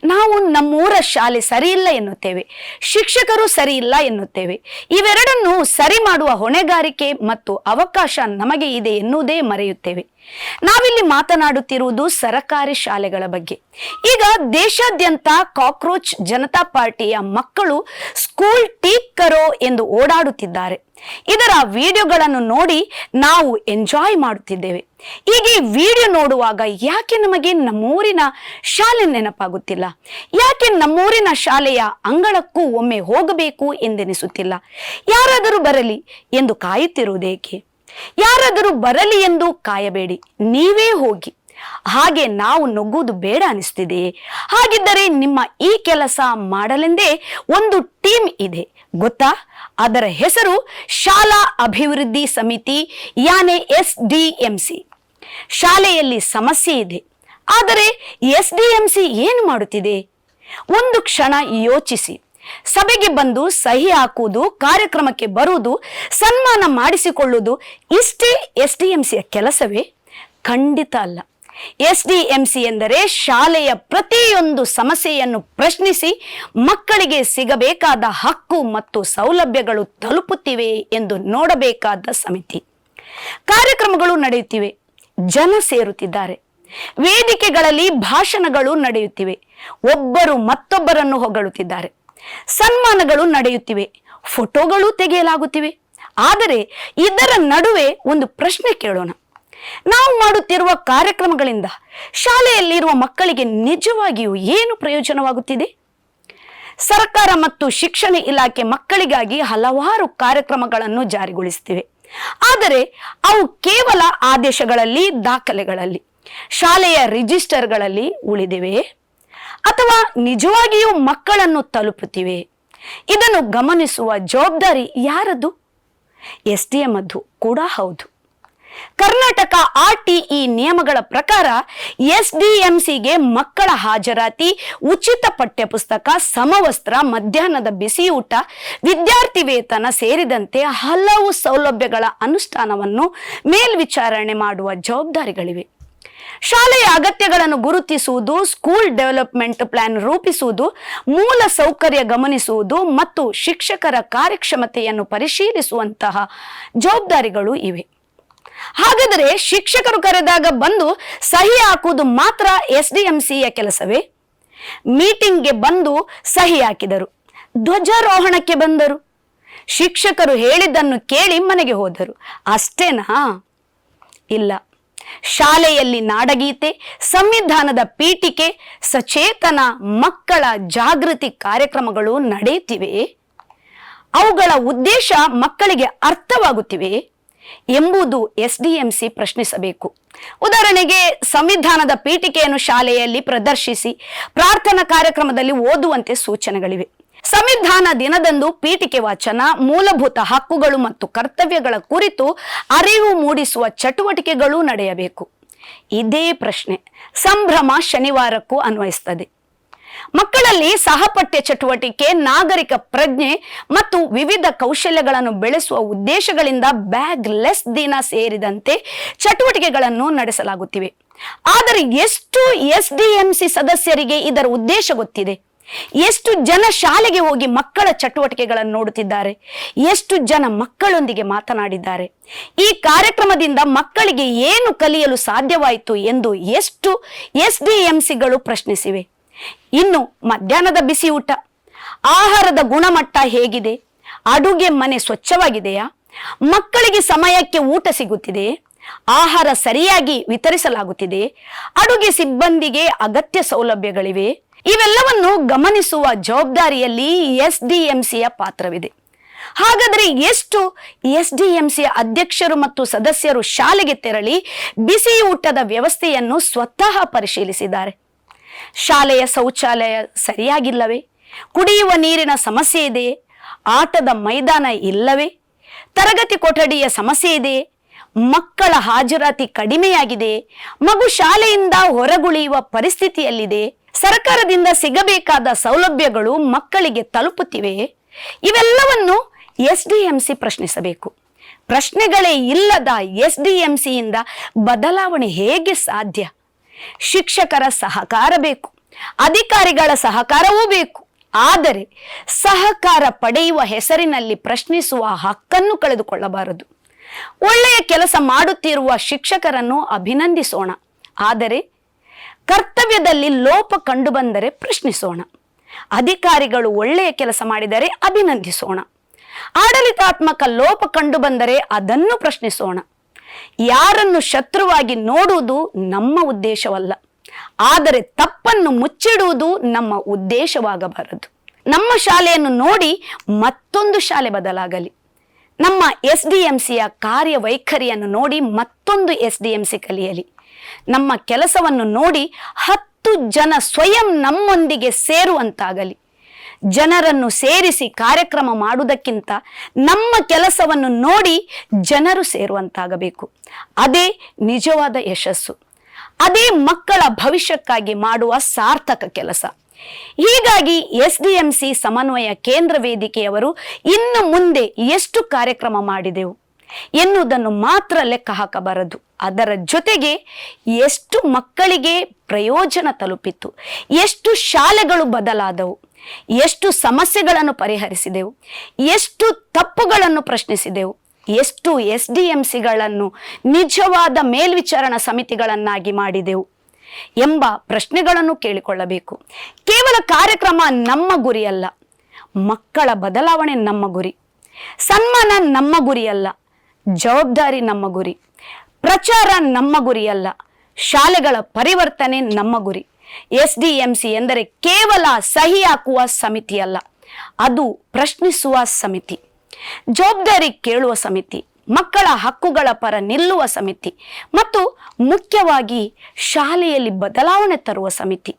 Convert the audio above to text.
ನಾವು ನಮ್ಮೂರ ಶಾಲೆ ಸರಿಯಿಲ್ಲ ಎನ್ನುತ್ತೇವೆ, ಶಿಕ್ಷಕರು ಸರಿ ಇಲ್ಲ ಎನ್ನುತ್ತೇವೆ. ಇವೆರಡನ್ನು ಸರಿ ಮಾಡುವ ಹೊಣೆಗಾರಿಕೆ ಮತ್ತು ಅವಕಾಶ ನಮಗೆ ಇದೆ ಎನ್ನುವುದೇ ಮರೆಯುತ್ತೇವೆ. ನಾವಿಲ್ಲಿ ಮಾತನಾಡುತ್ತಿರುವುದು ಸರಕಾರಿ ಶಾಲೆಗಳ ಬಗ್ಗೆ. ಈಗ ದೇಶಾದ್ಯಂತ ಕಾಕ್ರೋಚ್ ಜನತಾ ಪಾರ್ಟಿಯ ಮಕ್ಕಳು ಸ್ಕೂಲ್ ಟೀಕ್ ಕರೋ ಎಂದು ಓಡಾಡುತ್ತಿದ್ದಾರೆ. ಇದರ ವಿಡಿಯೋಗಳನ್ನು ನೋಡಿ ನಾವು ಎಂಜಾಯ್ ಮಾಡುತ್ತಿದ್ದೇವೆ. ಈಗ ಈ ವಿಡಿಯೋ ನೋಡುವಾಗ ಯಾಕೆ ನಮಗೆ ನಮ್ಮೂರಿನ ಶಾಲೆ ನೆನಪಾಗುತ್ತಿಲ್ಲ? ಯಾಕೆ ನಮ್ಮೂರಿನ ಶಾಲೆಯ ಅಂಗಳಕ್ಕೂ ಒಮ್ಮೆ ಹೋಗಬೇಕು ಎಂದೆನಿಸುತ್ತಿಲ್ಲ? ಯಾರಾದರೂ ಬರಲಿ ಎಂದು ಕಾಯುತ್ತಿರುವುದೇಕೆ? ಯಾರಾದರೂ ಬರಲಿ ಎಂದು ಕಾಯಬೇಡಿ, ನೀವೇ ಹೋಗಿ. ಹಾಗೆ ನಾವು ನುಗ್ಗುವುದು ಬೇಡ ಅನಿಸ್ತಿದೆಯೇ? ಹಾಗಿದ್ದರೆ ನಿಮ್ಮ ಈ ಕೆಲಸ ಮಾಡಲೆಂದೇ ಒಂದು ಟೀಮ್ ಇದೆ ಗೊತ್ತಾ? ಅದರ ಹೆಸರು ಶಾಲಾ ಅಭಿವೃದ್ಧಿ ಸಮಿತಿ, ಯಾನೆ SDMC. ಶಾಲೆಯಲ್ಲಿ ಸಮಸ್ಯೆ ಇದೆ, ಆದರೆ SDMC ಏನು ಮಾಡುತ್ತಿದೆ? ಒಂದು ಕ್ಷಣ ಯೋಚಿಸಿ. ಸಭೆಗೆ ಬಂದು ಸಹಿ ಹಾಕುವುದು, ಕಾರ್ಯಕ್ರಮಕ್ಕೆ ಬರುವುದು, ಸನ್ಮಾನ ಮಾಡಿಸಿಕೊಳ್ಳುವುದು ಇಷ್ಟೇ SDMCಯ ಕೆಲಸವೇ? ಖಂಡಿತ ಅಲ್ಲ. SDMC ಎಂದರೆ ಶಾಲೆಯ ಪ್ರತಿಯೊಂದು ಸಮಸ್ಯೆಯನ್ನು ಪ್ರಶ್ನಿಸಿ ಮಕ್ಕಳಿಗೆ ಸಿಗಬೇಕಾದ ಹಕ್ಕು ಮತ್ತು ಸೌಲಭ್ಯಗಳು ತಲುಪುತ್ತಿವೆ ಎಂದು ನೋಡಬೇಕಾದ ಸಮಿತಿ. ಕಾರ್ಯಕ್ರಮಗಳು ನಡೆಯುತ್ತಿವೆ, ಜನ ಸೇರುತ್ತಿದ್ದಾರೆ, ವೇದಿಕೆಗಳಲ್ಲಿ ಭಾಷಣಗಳು ನಡೆಯುತ್ತಿವೆ, ಒಬ್ಬರು ಮತ್ತೊಬ್ಬರನ್ನು ಹೊಗಳುತ್ತಿದ್ದಾರೆ, ಸನ್ಮಾನಗಳು ನಡೆಯುತ್ತಿವೆ, ಫೋಟೋಗಳು ತೆಗೆಯಲಾಗುತ್ತಿವೆ. ಆದರೆ ಇದರ ನಡುವೆ ಒಂದು ಪ್ರಶ್ನೆ ಕೇಳೋಣ. ನಾವು ಮಾಡುತ್ತಿರುವ ಕಾರ್ಯಕ್ರಮಗಳಿಂದ ಶಾಲೆಯಲ್ಲಿರುವ ಮಕ್ಕಳಿಗೆ ನಿಜವಾಗಿಯೂ ಏನು ಪ್ರಯೋಜನವಾಗುತ್ತಿದೆ? ಸರ್ಕಾರ ಮತ್ತು ಶಿಕ್ಷಣ ಇಲಾಖೆ ಮಕ್ಕಳಿಗಾಗಿ ಹಲವಾರು ಕಾರ್ಯಕ್ರಮಗಳನ್ನು ಜಾರಿಗೊಳಿಸುತ್ತಿವೆ. ಆದರೆ ಅವು ಕೇವಲ ಆದೇಶಗಳಲ್ಲಿ, ದಾಖಲೆಗಳಲ್ಲಿ, ಶಾಲೆಯ ರಿಜಿಸ್ಟರ್ಗಳಲ್ಲಿ ಉಳಿದಿವೆ ಅಥವಾ ನಿಜವಾಗಿಯೂ ಮಕ್ಕಳನ್ನು ತಲುಪುತ್ತಿವೆ? ಇದನ್ನು ಗಮನಿಸುವ ಜವಾಬ್ದಾರಿ ಯಾರದು? SDM ಅದು ಕೂಡ ಹೌದು. ಕರ್ನಾಟಕ RTE ನಿಯಮಗಳ ಪ್ರಕಾರ SDMCಗೆ ಮಕ್ಕಳ ಹಾಜರಾತಿ, ಉಚಿತ ಪಠ್ಯಪುಸ್ತಕ, ಸಮವಸ್ತ್ರ, ಮಧ್ಯಾಹ್ನದ ಬಿಸಿಯೂಟ, ವಿದ್ಯಾರ್ಥಿ ವೇತನ ಸೇರಿದಂತೆ ಹಲವು ಸೌಲಭ್ಯಗಳ ಅನುಷ್ಠಾನವನ್ನು ಮೇಲ್ವಿಚಾರಣೆ ಮಾಡುವ ಜವಾಬ್ದಾರಿಗಳಿವೆ. ಶಾಲೆಯ ಅಗತ್ಯಗಳನ್ನು ಗುರುತಿಸುವುದು, ಸ್ಕೂಲ್ ಡೆವಲಪ್ಮೆಂಟ್ ಪ್ಲಾನ್ ರೂಪಿಸುವುದು, ಮೂಲ ಸೌಕರ್ಯ ಗಮನಿಸುವುದು ಮತ್ತು ಶಿಕ್ಷಕರ ಕಾರ್ಯಕ್ಷಮತೆಯನ್ನು ಪರಿಶೀಲಿಸುವಂತಹ ಜವಾಬ್ದಾರಿಗಳು ಇವೆ. ಹಾಗಾದರೆ ಶಿಕ್ಷಕರು ಕರೆದಾಗ ಬಂದು ಸಹಿ ಹಾಕುವುದು ಮಾತ್ರ SDMCಯ ಕೆಲಸವೇ? ಮೀಟಿಂಗ್ಗೆ ಬಂದು ಸಹಿ ಹಾಕಿದರು, ಧ್ವಜಾರೋಹಣಕ್ಕೆ ಬಂದರು, ಶಿಕ್ಷಕರು ಹೇಳಿದ್ದನ್ನು ಕೇಳಿ ಮನೆಗೆ ಹೋದರು, ಅಷ್ಟೇನಾ? ಇಲ್ಲ. ಶಾಲೆಯಲ್ಲಿ ನಾಡಗೀತೆ, ಸಂವಿಧಾನದ ಪೀಠಿಕೆ, ಸಚೇತನ ಮಕ್ಕಳ ಜಾಗೃತಿ ಕಾರ್ಯಕ್ರಮಗಳು ನಡೆಯುತ್ತಿವೆ. ಅವುಗಳ ಉದ್ದೇಶ ಮಕ್ಕಳಿಗೆ ಅರ್ಥವಾಗುತ್ತಿವೆ ಎಂಬುದು SDMC ಪ್ರಶ್ನಿಸಬೇಕು. ಉದಾಹರಣೆಗೆ, ಸಂವಿಧಾನದ ಪೀಠಿಕೆಯನ್ನು ಶಾಲೆಯಲ್ಲಿ ಪ್ರದರ್ಶಿಸಿ ಪ್ರಾರ್ಥನಾ ಕಾರ್ಯಕ್ರಮದಲ್ಲಿ ಓದುವಂತೆ ಸೂಚನೆಗಳಿವೆ. ಸಂವಿಧಾನ ದಿನದಂದು ಪೀಠಿಕೆ ವಾಚನ, ಮೂಲಭೂತ ಹಕ್ಕುಗಳು ಮತ್ತು ಕರ್ತವ್ಯಗಳ ಕುರಿತು ಅರಿವು ಮೂಡಿಸುವ ಚಟುವಟಿಕೆಗಳು ನಡೆಯಬೇಕು. ಇದೇ ಪ್ರಶ್ನೆ ಸಂಭ್ರಮ ಶನಿವಾರಕ್ಕೂ ಅನ್ವಯಿಸುತ್ತದೆ. ಮಕ್ಕಳಲ್ಲಿ ಸಹಪಠ್ಯ ಚಟುವಟಿಕೆ, ನಾಗರಿಕ ಪ್ರಜ್ಞೆ ಮತ್ತು ವಿವಿಧ ಕೌಶಲ್ಯಗಳನ್ನು ಬೆಳೆಸುವ ಉದ್ದೇಶಗಳಿಂದ ಬ್ಯಾಗ್ ಲೆಸ್ ದಿನ ಸೇರಿದಂತೆ ಚಟುವಟಿಕೆಗಳನ್ನು ನಡೆಸಲಾಗುತ್ತಿವೆ. ಆದರೆ ಎಷ್ಟು SDMC ಸದಸ್ಯರಿಗೆ ಇದರ ಉದ್ದೇಶ ಗೊತ್ತಿದೆ? ಎಷ್ಟು ಜನ ಶಾಲೆಗೆ ಹೋಗಿ ಮಕ್ಕಳ ಚಟುವಟಿಕೆಗಳನ್ನು ನೋಡುತ್ತಿದ್ದಾರೆ? ಎಷ್ಟು ಜನ ಮಕ್ಕಳೊಂದಿಗೆ ಮಾತನಾಡಿದ್ದಾರೆ? ಈ ಕಾರ್ಯಕ್ರಮದಿಂದ ಮಕ್ಕಳಿಗೆ ಏನು ಕಲಿಯಲು ಸಾಧ್ಯವಾಯಿತು ಎಂದು ಎಷ್ಟು SDMCಗಳು ಪ್ರಶ್ನಿಸಿವೆ? ಇನ್ನು ಮಧ್ಯಾಹ್ನದ ಬಿಸಿಯೂಟ, ಆಹಾರದ ಗುಣಮಟ್ಟ ಹೇಗಿದೆ? ಅಡುಗೆ ಮನೆ ಸ್ವಚ್ಛವಾಗಿದೆಯಾ? ಮಕ್ಕಳಿಗೆ ಸಮಯಕ್ಕೆ ಊಟ ಸಿಗುತ್ತಿದೆ? ಆಹಾರ ಸರಿಯಾಗಿ ವಿತರಿಸಲಾಗುತ್ತಿದೆ? ಅಡುಗೆ ಸಿಬ್ಬಂದಿಗೆ ಅಗತ್ಯ ಸೌಲಭ್ಯಗಳಿವೆ? ಇವೆಲ್ಲವನ್ನು ಗಮನಿಸುವ ಜವಾಬ್ದಾರಿಯಲ್ಲಿ SDMCಯ ಪಾತ್ರವಿದೆ. ಹಾಗಾದರೆ ಎಷ್ಟು SDMCಯ ಅಧ್ಯಕ್ಷರು ಮತ್ತು ಸದಸ್ಯರು ಶಾಲೆಗೆ ತೆರಳಿ ಬಿಸಿಯೂಟದ ವ್ಯವಸ್ಥೆಯನ್ನು ಸ್ವತಃ ಪರಿಶೀಲಿಸಿದ್ದಾರೆ? ಶಾಲೆಯ ಶೌಚಾಲಯ ಸರಿಯಾಗಿಲ್ಲವೇ? ಕುಡಿಯುವ ನೀರಿನ ಸಮಸ್ಯೆ ಇದೆಯೇ? ಆಟದ ಮೈದಾನ ಇಲ್ಲವೇ? ತರಗತಿ ಕೊಠಡಿಯ ಸಮಸ್ಯೆ ಇದೆಯೇ? ಮಕ್ಕಳ ಹಾಜರಾತಿ ಕಡಿಮೆಯಾಗಿದೆ? ಮಗು ಶಾಲೆಯಿಂದ ಹೊರಗುಳಿಯುವ ಪರಿಸ್ಥಿತಿಯಲ್ಲಿದೆ? ಸರ್ಕಾರದಿಂದ ಸಿಗಬೇಕಾದ ಸೌಲಭ್ಯಗಳು ಮಕ್ಕಳಿಗೆ ತಲುಪುತ್ತಿವೆಯೇ? ಇವೆಲ್ಲವನ್ನು SDMC ಪ್ರಶ್ನಿಸಬೇಕು. ಪ್ರಶ್ನೆಗಳೇ ಇಲ್ಲದ SDMCಯಿಂದ ಬದಲಾವಣೆ ಹೇಗೆ ಸಾಧ್ಯ? ಶಿಕ್ಷಕರ ಸಹಕಾರ ಬೇಕು, ಅಧಿಕಾರಿಗಳ ಸಹಕಾರವೂ ಬೇಕು. ಆದರೆ ಸಹಕಾರ ಪಡೆಯುವ ಹೆಸರಿನಲ್ಲಿ ಪ್ರಶ್ನಿಸುವ ಹಕ್ಕನ್ನು ಕಳೆದುಕೊಳ್ಳಬಾರದು. ಒಳ್ಳೆಯ ಕೆಲಸ ಮಾಡುತ್ತಿರುವ ಶಿಕ್ಷಕರನ್ನು ಅಭಿನಂದಿಸೋಣ, ಆದರೆ ಕರ್ತವ್ಯದಲ್ಲಿ ಲೋಪ ಕಂಡುಬಂದರೆ ಪ್ರಶ್ನಿಸೋಣ. ಅಧಿಕಾರಿಗಳು ಒಳ್ಳೆಯ ಕೆಲಸ ಮಾಡಿದರೆ ಅಭಿನಂದಿಸೋಣ. ಆಡಳಿತಾತ್ಮಕ ಲೋಪ ಕಂಡುಬಂದರೆ ಅದನ್ನು ಪ್ರಶ್ನಿಸೋಣ. ಯಾರನ್ನು ಶತ್ರುವಾಗಿ ನೋಡುವುದು ನಮ್ಮ ಉದ್ದೇಶವಲ್ಲ, ಆದರೆ ತಪ್ಪನ್ನು ಮುಚ್ಚಿಡುವುದು ನಮ್ಮ ಉದ್ದೇಶವಾಗಬಾರದು. ನಮ್ಮ ಶಾಲೆಯನ್ನು ನೋಡಿ ಮತ್ತೊಂದು ಶಾಲೆ ಬದಲಾಗಲಿ. ನಮ್ಮ SDMCಯ ಕಾರ್ಯವೈಖರಿಯನ್ನು ನೋಡಿ ಮತ್ತೊಂದು SDMC ಕಲಿಯಲಿ. ನಮ್ಮ ಕೆಲಸವನ್ನು ನೋಡಿ 10 ಜನ ಸ್ವಯಂ ನಮ್ಮೊಂದಿಗೆ ಸೇರುವಂತಾಗಲಿ. ಜನರನ್ನು ಸೇರಿಸಿ ಕಾರ್ಯಕ್ರಮ ಮಾಡುವುದಕ್ಕಿಂತ ನಮ್ಮ ಕೆಲಸವನ್ನು ನೋಡಿ ಜನರು ಸೇರುವಂತಾಗಬೇಕು. ಅದೇ ನಿಜವಾದ ಯಶಸ್ಸು. ಅದೇ ಮಕ್ಕಳ ಭವಿಷ್ಯಕ್ಕಾಗಿ ಮಾಡುವ ಸಾರ್ಥಕ ಕೆಲಸ. ಹೀಗಾಗಿ SDMC ಸಮನ್ವಯ ಕೇಂದ್ರ ವೇದಿಕೆಯವರು ಇನ್ನು ಮುಂದೆ ಎಷ್ಟು ಕಾರ್ಯಕ್ರಮ ಮಾಡಿದೆವು ಎನ್ನುವುದನ್ನು ಮಾತ್ರ ಲೆಕ್ಕ ಹಾಕಬಾರದು. ಅದರ ಜೊತೆಗೆ ಎಷ್ಟು ಮಕ್ಕಳಿಗೆ ಪ್ರಯೋಜನ ತಲುಪಿತು, ಎಷ್ಟು ಶಾಲೆಗಳು ಬದಲಾದವು, ಎಷ್ಟು ಸಮಸ್ಯೆಗಳನ್ನು ಪರಿಹರಿಸಿದೆವು, ಎಷ್ಟು ತಪ್ಪುಗಳನ್ನು ಪ್ರಶ್ನಿಸಿದೆವು, ಎಷ್ಟು SDMCಗಳನ್ನು ನಿಜವಾದ ಮೇಲ್ವಿಚಾರಣಾ ಸಮಿತಿಗಳನ್ನಾಗಿ ಮಾಡಿದೆವು ಎಂಬ ಪ್ರಶ್ನೆಗಳನ್ನು ಕೇಳಿಕೊಳ್ಳಬೇಕು. ಕೇವಲ ಕಾರ್ಯಕ್ರಮ ನಮ್ಮ ಗುರಿಯಲ್ಲ, ಮಕ್ಕಳ ಬದಲಾವಣೆ ನಮ್ಮ ಗುರಿ. ಸನ್ಮಾನ ನಮ್ಮ ಗುರಿಯಲ್ಲ, ಜವಾಬ್ದಾರಿ ನಮ್ಮ ಗುರಿ. ಪ್ರಚಾರ ನಮ್ಮ ಗುರಿಯಲ್ಲ, ಶಾಲೆಗಳ ಪರಿವರ್ತನೆ ನಮ್ಮ ಗುರಿ. SDMC ಎಂದರೆ ಕೇವಲ ಸಹಿ ಹಾಕುವ ಸಮಿತಿಯಲ್ಲ, ಅದು ಪ್ರಶ್ನಿಸುವ ಸಮಿತಿ, ಜವಾಬ್ದಾರಿ ಕೇಳುವ ಸಮಿತಿ, ಮಕ್ಕಳ ಹಕ್ಕುಗಳ ಪರ ನಿಲ್ಲುವ ಸಮಿತಿ ಮತ್ತು ಮುಖ್ಯವಾಗಿ ಶಾಲೆಯಲ್ಲಿ ಬದಲಾವಣೆ ತರುವ ಸಮಿತಿ.